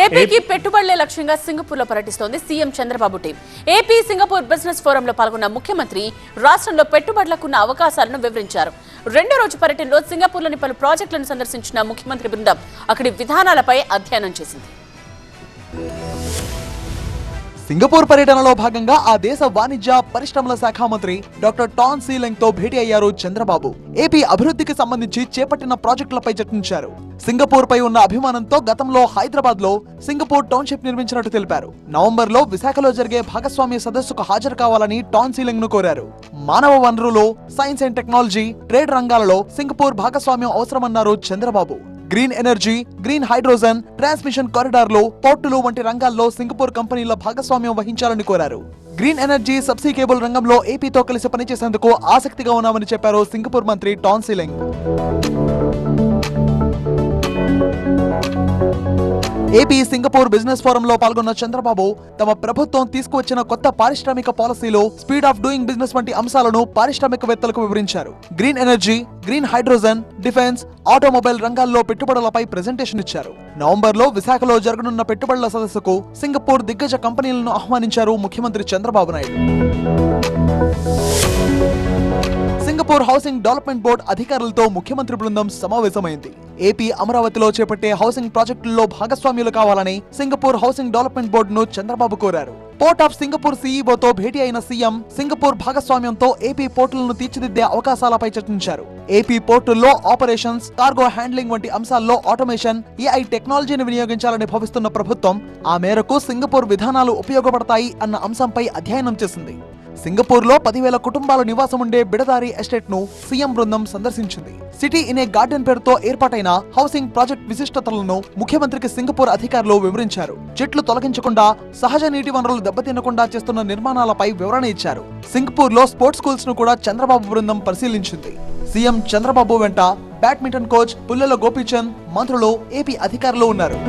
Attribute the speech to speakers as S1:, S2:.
S1: ఏపీకి పెట్టుబడులే లక్ష్యంగా సింగపూర్లో పర్యటిస్తోంది CM Chandrababu team. AP Singapore business ఫోరంలో పాల్గొన్న ముఖ్యమంత్రి రాష్ట్రంలో పెట్టుబడులకున్న అవకాశాలను వివరించారు. రెండో రోజు పర్యటనలో సింగపూర్లోని పలు ప్రాజెక్టులను సందర్శించిన ముఖ్యమంత్రి బృందం అక్కడి విధానాలపై అధ్యయనం చేసింది.
S2: సింగపూర్ పర్యటనలో భాగంగా ఆ దేశ వాణిజ్య పరిశ్రమల శాఖ మంత్రి డాక్టర్ టాన్ సీలెంగ్ తో భేటీ అయ్యారు చంద్రబాబు. ఏపీ అభివృద్ధికి సంబంధించి చేపట్టిన ప్రాజెక్టులపై చర్చించారు. సింగపూర్ పై ఉన్న అభిమానంతో గతంలో హైదరాబాద్ లో సింగపూర్ టౌన్షిప్ నిర్మించినట్టు తెలిపారు. నవంబర్ లో విశాఖలో జరిగే భాగస్వామ్య సదస్సుకు హాజరు కావాలని టాన్ సీలెంగ్ ను కోరారు. మానవ వనరులు, సైన్స్ అండ్ టెక్నాలజీ, ట్రేడ్ రంగాలలో సింగపూర్ భాగస్వామ్యం అవసరమన్నారు Chandrababu. Green energy, green hydrogen, transmission కారిడార్లు, పోర్టులు వంటి రంగాల్లో సింగపూర్ కంపెనీల భాగస్వామ్యం వహించాలని కోరారు. గ్రీన్ ఎనర్జీ, సబ్సీ కేబుల్ రంగంలో ఏపీతో కలిసి పనిచేసేందుకు ఆసక్తిగా ఉన్నామని చెప్పారు సింగపూర్ మంత్రి టాన్ సీలెంగ్. ఏపీ సింగపూర్ బిజినెస్ ఫోరంలో పాల్గొన్న చంద్రబాబు తమ ప్రభుత్వం తీసుకువచ్చిన కొత్త పారిశ్రామిక పాలసీలో స్పీడ్ ఆఫ్ డూయింగ్ బిజినెస్ వంటి అంశాలను పారిశ్రామికవేత్తలకు వివరించారు. Green energy, green hydrogen, defence, automobile రంగాల్లో పెట్టుబడులపై ప్రెజెంటేషన్ ఇచ్చారు. నవంబర్ లో విశాఖలో జరగనున్న పెట్టుబడుల సదస్సుకు సింగపూర్ దిగ్గజ కంపెనీలను ఆహ్వానించారు ముఖ్యమంత్రి Chandrababu Naidu. Singapore housing development board అధికారులతో ముఖ్యమంత్రి బృందం సమావేశమైంది. ఏపీ అమరావతిలో చేపట్టే హౌసింగ్ ప్రాజెక్టుల్లో భాగస్వామ్యులు కావాలని సింగపూర్ హౌసింగ్ డెవలప్మెంట్ బోర్డును చంద్రబాబు కోరారు. పోర్ట్ ఆఫ్ సింగపూర్ సీఈఓతో భేటీ అయిన సీఎం సింగపూర్ భాగస్వామ్యంతో ఏపీ పోర్టులను తీర్చిదిద్దే అవకాశాలపై చర్చించారు. ఏపీ పోర్టుల్లో ఆపరేషన్స్, కార్గో హ్యాండ్లింగ్ వంటి అంశాల్లో ఆటోమేషన్, ఏఐ టెక్నాలజీని వినియోగించాలని భావిస్తున్న ప్రభుత్వం ఆ మేరకు సింగపూర్ విధానాలు ఉపయోగపడతాయి అన్న అంశంపై అధ్యయనం చేసింది. సింగపూర్ లో 10,000 కుటుంబాలు నివాసం ఉండే బిడదారి ఎస్టేట్ ను సీఎం బృందం సందర్శించింది. సిటీ ఇన్ ఏ గార్డెన్ పేరుతో ఏర్పాటైన హౌసింగ్ ప్రాజెక్ట్ విశిష్టతలను ముఖ్యమంత్రికి సింగపూర్ అధికారులు వివరించారు. చెట్లు తొలగించకుండా, సహజ నీటి వనరులు దెబ్బతినకుండా చేస్తున్న నిర్మాణాలపై వివరణ ఇచ్చారు. సింగపూర్ లో స్పోర్ట్స్ స్కూల్స్ ను కూడా చంద్రబాబు బృందం పరిశీలించింది. సీఎం చంద్రబాబు వెంట బ్యాడ్మింటన్ కోచ్ పుల్లెల గోపీచంద్, మంత్రులు, ఏపీ అధికారులు ఉన్నారు.